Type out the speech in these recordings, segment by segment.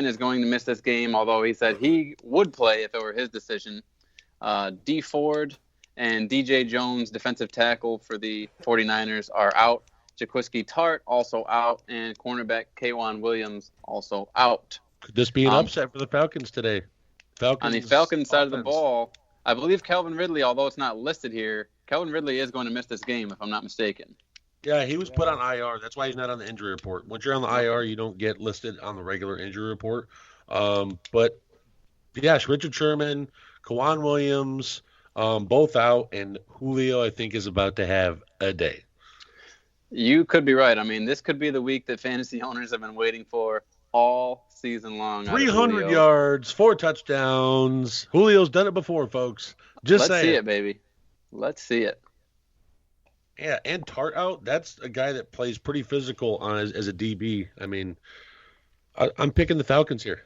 is going to miss this game, although he said he would play if it were his decision. D. Ford and DJ Jones, defensive tackle for the 49ers, are out. Jaquiski Tart also out, and cornerback K'Wan Williams also out. Could this be an upset for the Falcons today? On the Falcons side of the ball, I believe Calvin Ridley, although it's not listed here, Calvin Ridley is going to miss this game, if I'm not mistaken. Yeah, he was put on IR. That's why he's not on the injury report. Once you're on the IR, you don't get listed on the regular injury report. But, yes, Richard Sherman, K'Wan Williams, both out, and Julio, I think, is about to have a day. You could be right. I mean, this could be the week that fantasy owners have been waiting for all season long. 300 yards, 4 touchdowns. Julio's done it before, folks. Let's see it, baby. Let's see it. Yeah, and Tart out. That's a guy that plays pretty physical as a DB. I mean, I'm picking the Falcons here.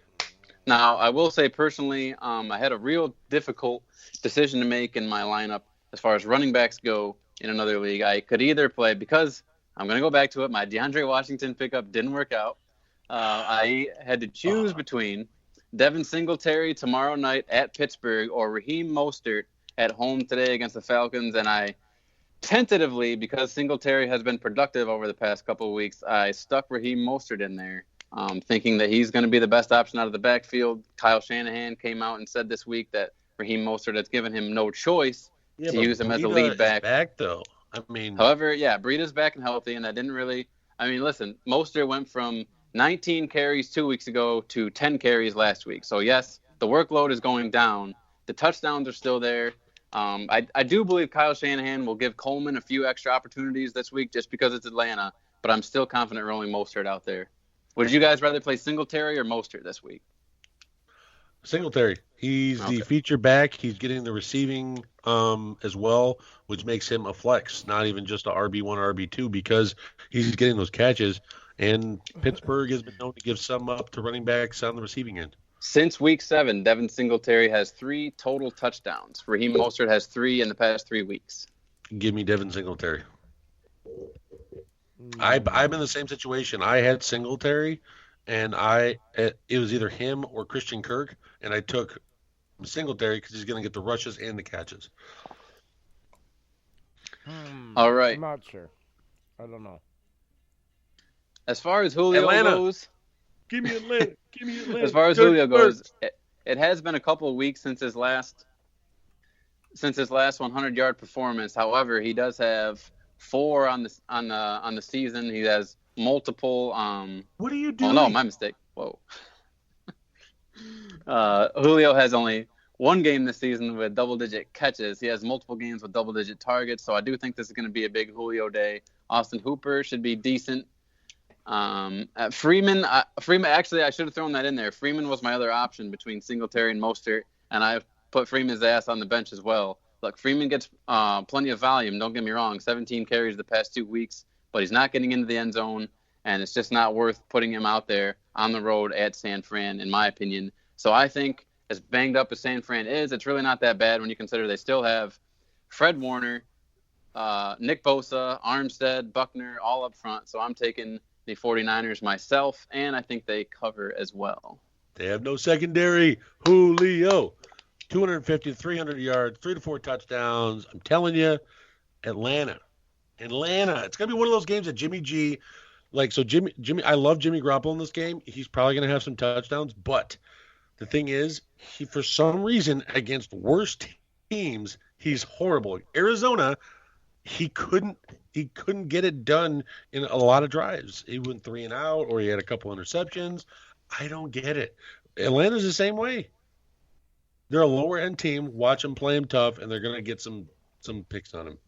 Now, I will say personally, I had a real difficult decision to make in my lineup as far as running backs go in another league. I could either play, because I'm going to go back to it, my DeAndre Washington pickup didn't work out. I had to choose between Devin Singletary tomorrow night at Pittsburgh or Raheem Mostert at home today against the Falcons, and I tentatively, because Singletary has been productive over the past couple of weeks, I stuck Raheem Mostert in there, thinking that he's going to be the best option out of the backfield. Kyle Shanahan came out and said this week that Raheem Mostert has given him no choice to use him as a lead back. Back though. I mean, however, yeah, Breida's back and healthy, and that didn't really. I mean, listen, Mostert went from 19 carries 2 weeks ago to 10 carries last week. So yes, the workload is going down. The touchdowns are still there. I do believe Kyle Shanahan will give Coleman a few extra opportunities this week just because it's Atlanta, but I'm still confident rolling Mostert out there. Would you guys rather play Singletary or Mostert this week? Singletary. He's the feature back. He's getting the receiving as well, which makes him a flex, not even just a RB1, RB2, because he's getting those catches. And Pittsburgh has been known to give some up to running backs on the receiving end. Since week 7, Devin Singletary has 3 total touchdowns. Raheem Mostert has 3 in the past 3 weeks. Give me Devin Singletary. I'm in the same situation. I had Singletary, and it was either him or Christian Kirk, and I took Singletary because he's going to get the rushes and the catches. All right. I'm not sure. I don't know. As far as Julio goes, give me Atlanta. Give me Atlanta. As far as Julio goes, it has been a couple of weeks since his last 100-yard performance. However, he does have 4 on the season. He has multiple. What are you doing? Oh no, my mistake. Whoa. Julio has only 1 game this season with double-digit catches. He has multiple games with double-digit targets. So I do think this is going to be a big Julio day. Austin Hooper should be decent. Freeman, actually, I should have thrown that in there. Freeman was my other option between Singletary and Mostert, and I put Freeman's ass on the bench as well. Look, Freeman gets plenty of volume, don't get me wrong, 17 carries the past 2 weeks, but he's not getting into the end zone, and it's just not worth putting him out there on the road at San Fran, in my opinion. So I think, as banged up as San Fran is, it's really not that bad when you consider they still have Fred Warner, Nick Bosa, Armstead, Buckner, all up front. So I'm taking the 49ers myself, and I think they cover as well. They have no secondary. Julio, 250 to 300 yards, 3 to 4 touchdowns. I'm telling you, Atlanta. It's going to be one of those games that Jimmy G, Jimmy, I love Jimmy Garoppolo in this game. He's probably going to have some touchdowns, but the thing is, he, for some reason, against worse teams, he's horrible. Arizona, he couldn't get it done in a lot of drives. He went 3 and out, or he had a couple interceptions. I don't get it. Atlanta's the same way. They're a lower end team. Watch them play them tough, and they're going to get some picks on them.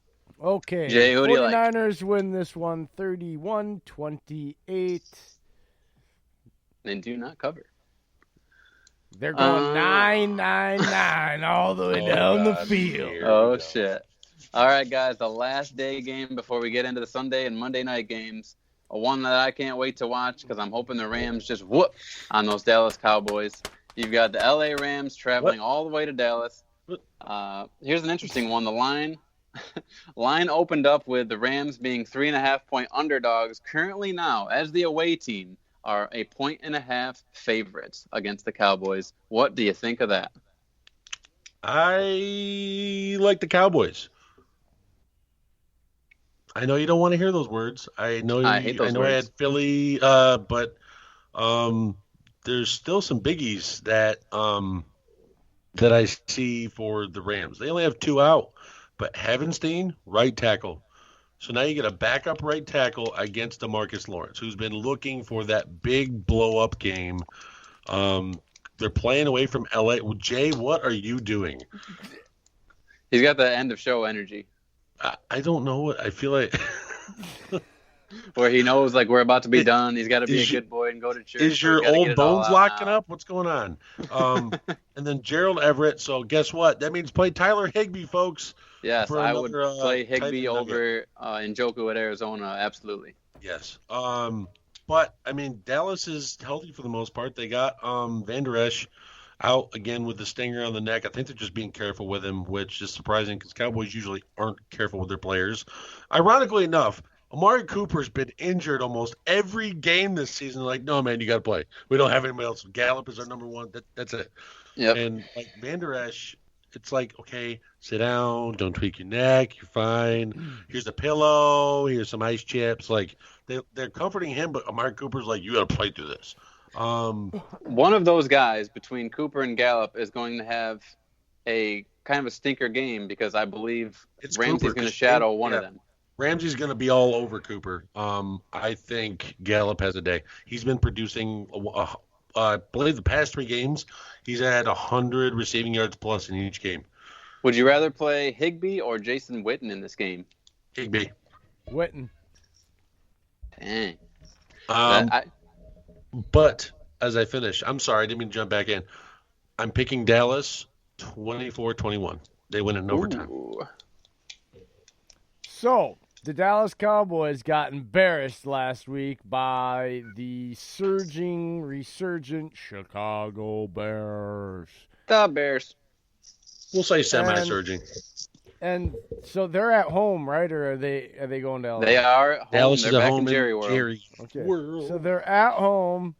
Okay. Jay, who do you like? 49ers win this one 31-28. They do not cover. They're going 9-9-9 all the way down the field. Oh, shit. All right, guys, the last day game before we get into the Sunday and Monday night games. One that I can't wait to watch because I'm hoping the Rams just whoop on those Dallas Cowboys. You've got the L.A. Rams traveling all the way to Dallas. Here's an interesting one. The line opened up with the Rams being 3.5-point underdogs currently now as the away team are a 1.5 favorites against the Cowboys. What do you think of that? I like the Cowboys. I know you don't want to hear those words. I know I hate those I words. had Philly, but there's still some biggies that I see for the Rams. They only have 2 out, but Havenstein, right tackle. So now you get a backup right tackle against DeMarcus Lawrence, who's been looking for that big blow-up game. They're playing away from LA. Jay, what are you doing? He's got the end of show energy. I don't know what I feel like. Where he knows like we're about to be done. He's got to be a good boy and go to church. Is your old bones locking up? What's going on? And then Gerald Everett. So guess what? That means play Tyler Higbee, folks. Yes, I would play Higbee over Njoku at Arizona. Absolutely. Yes. But I mean, Dallas is healthy for the most part. They got Van Der Esch out again with the stinger on the neck. I think they're just being careful with him, which is surprising because Cowboys usually aren't careful with their players. Ironically enough, Amari Cooper's been injured almost every game this season. Like, no, man, you got to play. We don't have anybody else. Gallup is our number one. That's it. Yep. And like Van Der Esch, it's like, okay, sit down, don't tweak your neck, you're fine. Here's a pillow, here's some ice chips. Like they're comforting him, but Amari Cooper's like, you got to play through this. One of those guys between Cooper and Gallup is going to have a kind of a stinker game because I believe Ramsey's going to shadow one of them. Ramsey's going to be all over Cooper. I think Gallup has a day. He's been producing, I believe the past 3 games, he's had 100 receiving yards plus in each game. Would you rather play Higbee or Jason Witten in this game? Higbee. Witten. Dang. But as I finish, I'm sorry, I didn't mean to jump back in. I'm picking Dallas 24-21. They win in overtime. So, the Dallas Cowboys got embarrassed last week by the resurgent Chicago Bears. The Bears. We'll say semi-surging. And so they're at home, right? Or are they going to LA? They are at home. Dallas they're is at back home in Jerry World. Okay. World. So they're at home.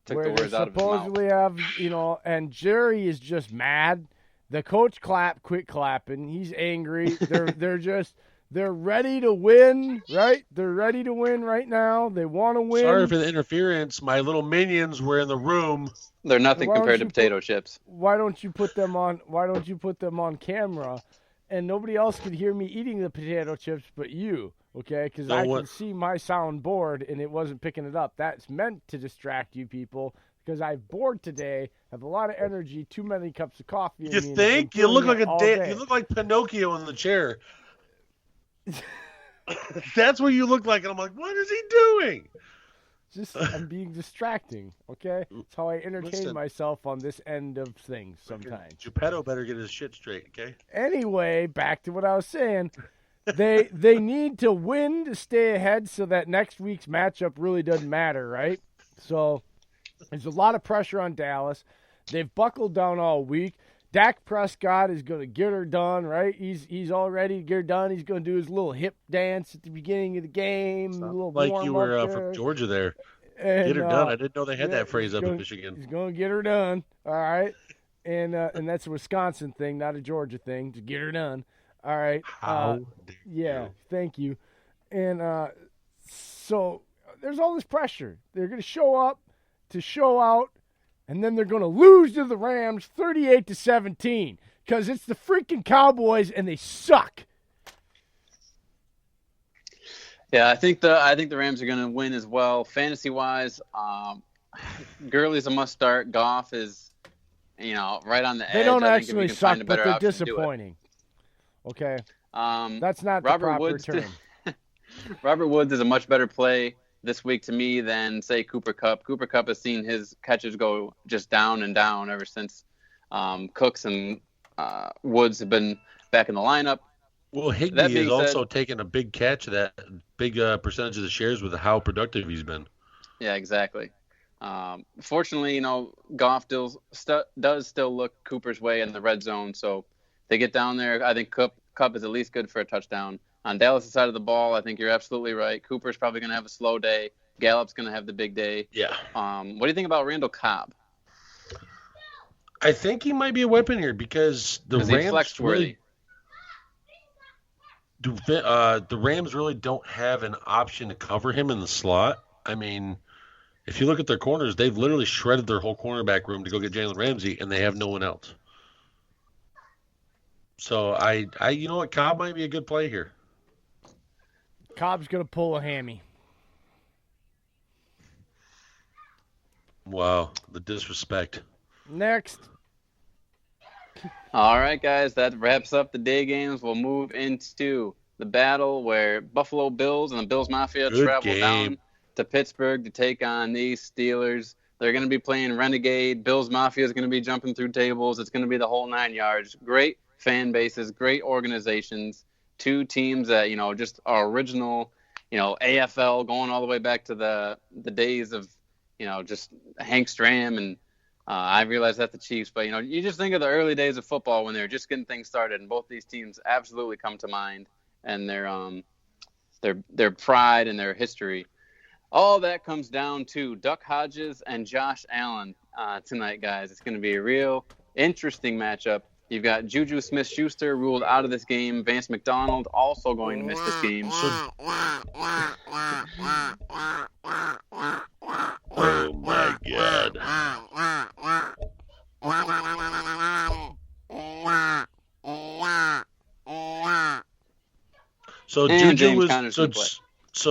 Took where the words they out of his mouth. supposedly have, and Jerry is just mad. The coach quit clapping. He's angry. They're ready to win, right? They're ready to win right now. They want to win. Sorry for the interference. My little minions were in the room. They're nothing compared to potato chips. Why don't you put them on camera, and nobody else could hear me eating the potato chips but you, okay? Because I can see my soundboard and it wasn't picking it up. That's meant to distract you people because I'm bored today, have a lot of energy, too many cups of coffee. You think you look like you look like Pinocchio in the chair. That's what you look like, and I'm like, what is he doing? I'm being distracting, okay? That's how I entertain myself on this end of things sometimes. Geppetto better get his shit straight, okay? Anyway, back to what I was saying. They need to win to stay ahead so that next week's matchup really doesn't matter, right? So there's a lot of pressure on Dallas. They've buckled down all week. Dak Prescott is going to get her done, right? He's all ready to get her done. He's going to do his little hip dance at the beginning of the game. A little like warm you were up from Georgia there. And, get her done. I didn't know they had that phrase up in Michigan. He's going to get her done, all right? And that's a Wisconsin thing, not a Georgia thing. To get her done, all right? Thank you. And so there's all this pressure. They're going to show up to show out. And then they're going to lose to the Rams 38-17 because it's the freaking Cowboys and they suck. Yeah, I think the Rams are going to win as well. Fantasy wise, Gurley's a must start. Goff is, right on the edge. They don't I actually suck, but they're disappointing. Okay, that's not the proper term. Robert Woods is a much better play this week to me than, say, Cooper Kupp. Cooper Kupp has seen his catches go just down and down ever since Cooks and Woods have been back in the lineup. Well, Higbee is also taking a big catch of that big percentage of the shares with how productive he's been. Yeah, exactly. Fortunately, Goff does still look Cooper's way in the red zone, so they get down there. I think Kupp is at least good for a touchdown. On Dallas' side of the ball, I think you're absolutely right. Cooper's probably going to have a slow day. Gallup's going to have the big day. Yeah. What do you think about Randall Cobb? I think he might be a weapon here because the Rams really the Rams really don't have an option to cover him in the slot. I mean, if you look at their corners, they've literally shredded their whole cornerback room to go get Jalen Ramsey, and they have no one else. So I you know what, Cobb might be a good play here. Cobb's gonna pull a hammy. Wow, the disrespect. Next. All right, guys, that wraps up the day games. We'll move into the battle where Buffalo Bills and the Bills Mafia travel down to Pittsburgh to take on these Steelers. They're going to be playing Renegade. Bills Mafia is going to be jumping through tables. It's going to be the whole 9 yards. Great fan bases, great organizations. Two teams that, just are original, AFL going all the way back to the days of, just Hank Stram and I realize that's the Chiefs, but you just think of the early days of football when they were just getting things started, and both these teams absolutely come to mind, and their pride and their history. All that comes down to Duck Hodges and Josh Allen tonight, guys. It's going to be a real interesting matchup. You've got Juju Smith-Schuster ruled out of this game. Vance McDonald also going to miss this game. Oh my God. So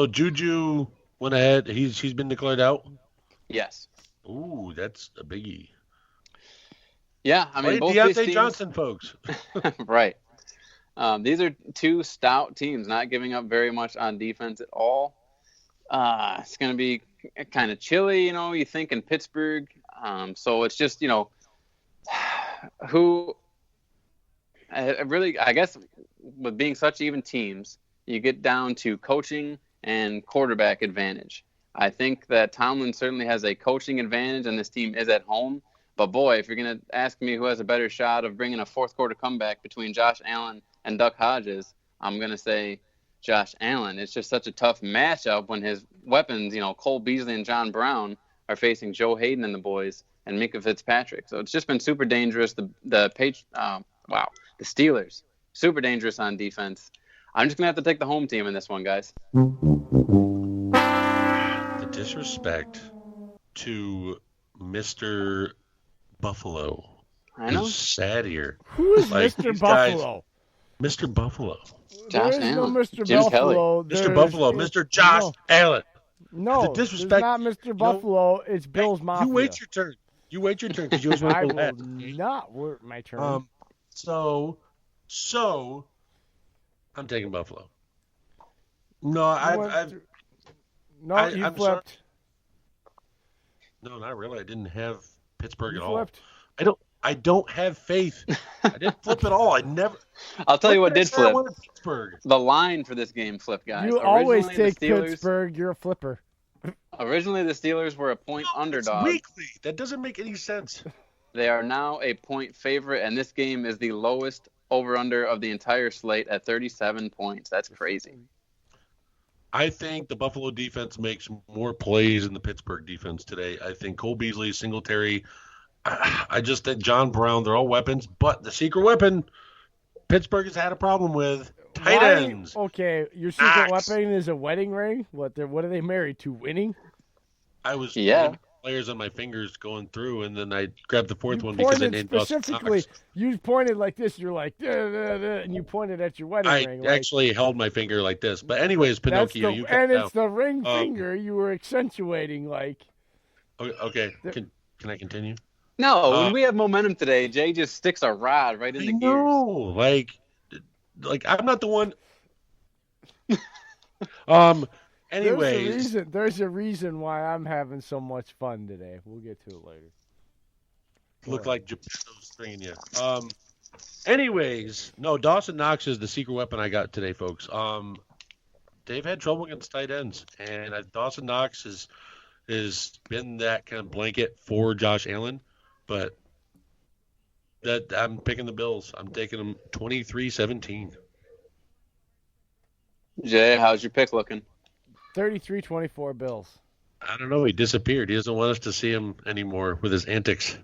Juju went ahead. He's been declared out? Yes. Ooh, that's a biggie. Yeah, I mean, both Deontay these teams, Johnson, folks. Right. These are two stout teams, not giving up very much on defense at all. It's going to be kind of chilly, you think in Pittsburgh. So it's just, who really, I guess, with being such even teams, you get down to coaching and quarterback advantage. I think that Tomlin certainly has a coaching advantage, and this team is at home. But, boy, if you're going to ask me who has a better shot of bringing a fourth-quarter comeback between Josh Allen and Duck Hodges, I'm going to say Josh Allen. It's just such a tough matchup when his weapons, Cole Beasley and John Brown, are facing Joe Hayden and the boys and Minka Fitzpatrick. So it's just been super dangerous. The Steelers, super dangerous on defense. I'm just going to have to take the home team in this one, guys. The disrespect to Mr. Buffalo. I know. Is sad here. Who is Mr. Buffalo? Mr. Buffalo. Josh There is Allen. no Mr. Jim Buffalo. Mr. Buffalo. Mr. Josh Allen. No, The disrespect. it's not Mr. Buffalo. It's Bills Mafia. You wait your turn. Because you always want I to go will last. not work my turn. So I'm taking Buffalo. No, you I'm flipped. sorry. No, not really. I didn't have Pittsburgh You at all. flipped. I don't have faith. I didn't flip at all. I never. I'll tell you what did flip. I wanted Pittsburgh. The line for this game flipped, guys. You always take Pittsburgh. You're a flipper. Originally, the Steelers were a point underdog. Weekly. That doesn't make any sense. They are now a point favorite, and this game is the lowest over-under of the entire slate at 37 points. That's crazy. I think the Buffalo defense makes more plays than the Pittsburgh defense today. I think Cole Beasley, Singletary. I just think John Brown, they're all weapons, but the secret weapon Pittsburgh has had a problem with, tight ends. Okay, your secret weapon is a wedding ring? What are they married to, winning? I was players on my fingers going through, and then I grabbed the fourth one because I named specifically. You pointed like this. You're like, and you pointed at your wedding ring. I actually held my finger like this. But anyways, Pinocchio, it's the ring finger you were accentuating like. Okay, can I continue? No, when we have momentum today, Jay just sticks a rod right in the gears. No, like I'm not the one. Anyways, there's a reason why I'm having so much fun today. We'll get to it later. Look like Geppetto's stringing you. Anyways, no, Dawson Knox is the secret weapon I got today, folks. They've had trouble against tight ends, and Dawson Knox has been that kind of blanket for Josh Allen. But that I'm picking the Bills. I'm taking them 23-17. Jay, how's your pick looking? 33-24 Bills. I don't know. He disappeared. He doesn't want us to see him anymore with his antics.